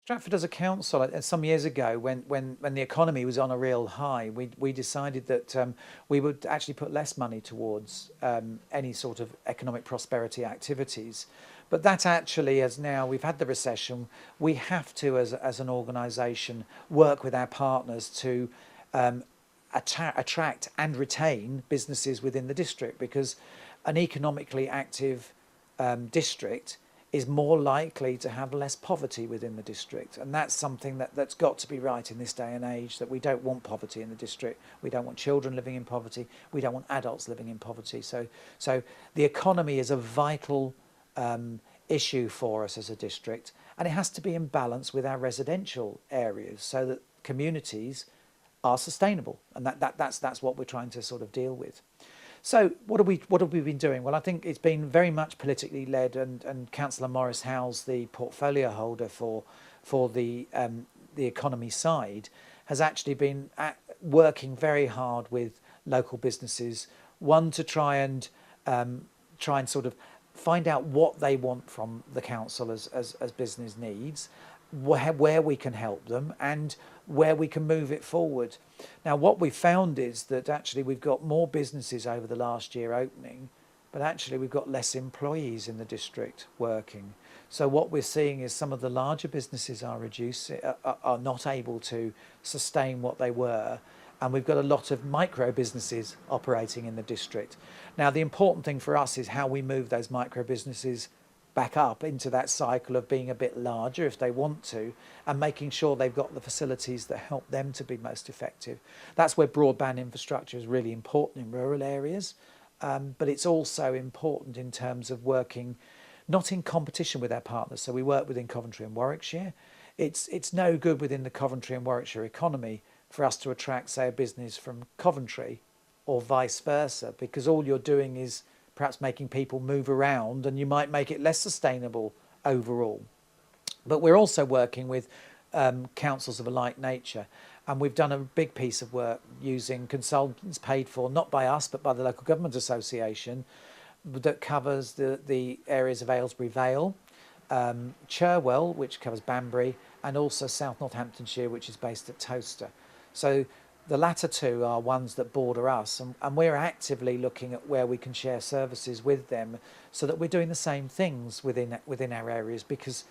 Stratford as a council, some years ago, when the economy was on a real high, we decided that we would actually put less money towards any sort of economic prosperity activities. But that actually, as now we've had the recession, we have to, as an organisation, work with our partners to attract and retain businesses within the district, because an economically active district is more likely to have less poverty within the district. And that's something that's got to be right in this day and age, that we don't want poverty in the district. We don't want children living in poverty. We don't want adults living in poverty. So the economy is a vital issue for us as a district, and it has to be in balance with our residential areas so that communities are sustainable. And that's what we're trying to sort of deal with. So what have we been doing? Well, I think it's been very much politically led, and Councillor Maurice Howes, the portfolio holder for the economy side, has actually been working very hard with local businesses. One, to try and sort of find out what they want from the council as business needs, where we can help them, and where we can move it forward. Now, what we've found is that actually we've got more businesses over the last year opening, but actually we've got less employees in the district working. So what we're seeing is some of the larger businesses are not able to sustain what they were, and we've got a lot of micro businesses operating in the district. Now, the important thing for us is how we move those micro businesses back up into that cycle of being a bit larger if they want to, and making sure they've got the facilities that help them to be most effective. That's where broadband infrastructure is really important in rural areas, but it's also important in terms of working not in competition with our partners. So we work within Coventry and Warwickshire. It's no good within the Coventry and Warwickshire economy for us to attract, say, a business from Coventry or vice versa, because all you're doing is perhaps making people move around, and you might make it less sustainable overall. But we're also working with councils of a like nature, and we've done a big piece of work using consultants paid for not by us but by the Local Government Association, that covers the areas of Aylesbury Vale, Cherwell, which covers Banbury, and also South Northamptonshire, which is based at Towcester. So the latter two are ones that border us, and we're actively looking at where we can share services with them so that we're doing the same things within our areas, because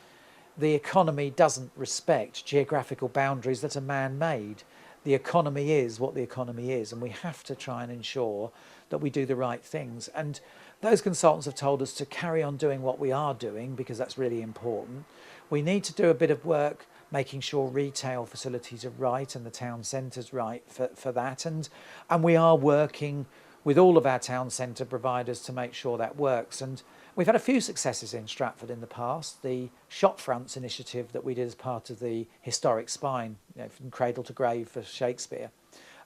the economy doesn't respect geographical boundaries that are man-made. The economy is what the economy is, and we have to try and ensure that we do the right things. And those consultants have told us to carry on doing what we are doing, because that's really important. We need to do a bit of work making sure retail facilities are right and the town centre's right for that. And we are working with all of our town centre providers to make sure that works. And we've had a few successes in Stratford in the past. The Shopfronts initiative that we did as part of the Historic Spine, from cradle to grave for Shakespeare,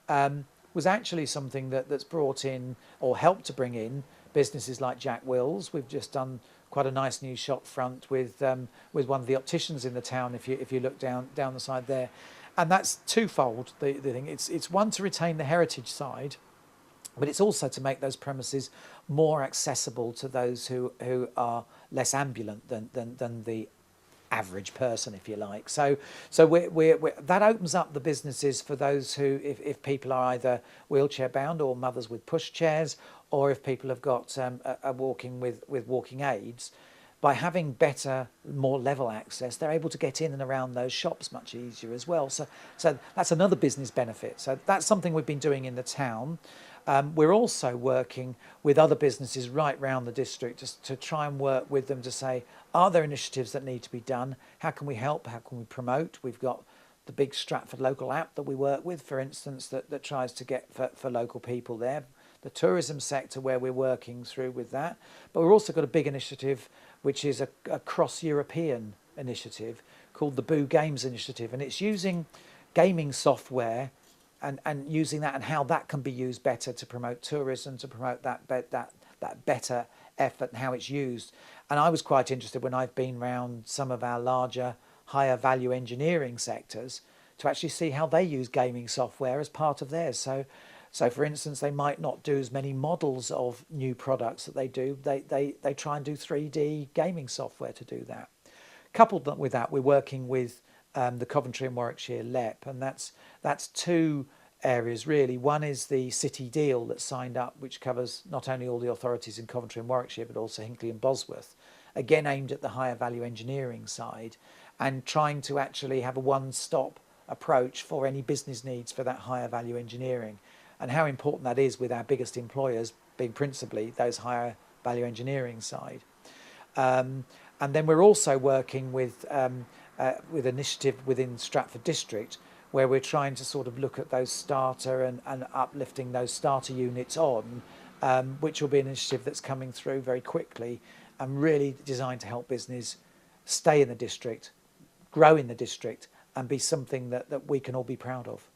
was actually something that's brought in, or helped to bring in, businesses like Jack Wills. We've just done quite a nice new shop front with one of the opticians in the town. If you look down the side there, and that's twofold. The thing, it's one, to retain the heritage side, but it's also to make those premises more accessible to those who are less ambulant than the average person, if you like. So we're that opens up the businesses for those who, if people are either wheelchair bound or mothers with push chairs, or if people have got a walking with walking aids. By having better, more level access, they're able to get in and around those shops much easier as well. So that's another business benefit. So that's something we've been doing in the town. We're also working with other businesses right round the district just to try and work with them to say, are there initiatives that need to be done? How can we help? How can we promote? We've got the big Stratford local app that we work with, for instance, that tries to get for local people there. The tourism sector, where we're working through with that. But we've also got a big initiative, which is a cross-European initiative called the Boo Games Initiative. And it's using gaming software and using that, and how that can be used better to promote tourism, to promote that better effort and how it's used. And I was quite interested when I've been round some of our larger, higher value engineering sectors to actually see how they use gaming software as part of theirs. So for instance, they might not do as many models of new products that they do. They try and do 3D gaming software to do that. Coupled with that, we're working with the Coventry and Warwickshire LEP, and that's two areas really. One is the city deal that's signed up, which covers not only all the authorities in Coventry and Warwickshire, but also Hinckley and Bosworth, again aimed at the higher value engineering side, and trying to actually have a one-stop approach for any business needs for that higher value engineering, and how important that is with our biggest employers being principally those higher value engineering side. And then we're also working with initiative within Stratford District, where we're trying to sort of look at those starter and uplifting those starter units on, which will be an initiative that's coming through very quickly and really designed to help business stay in the district, grow in the district, and be something that we can all be proud of.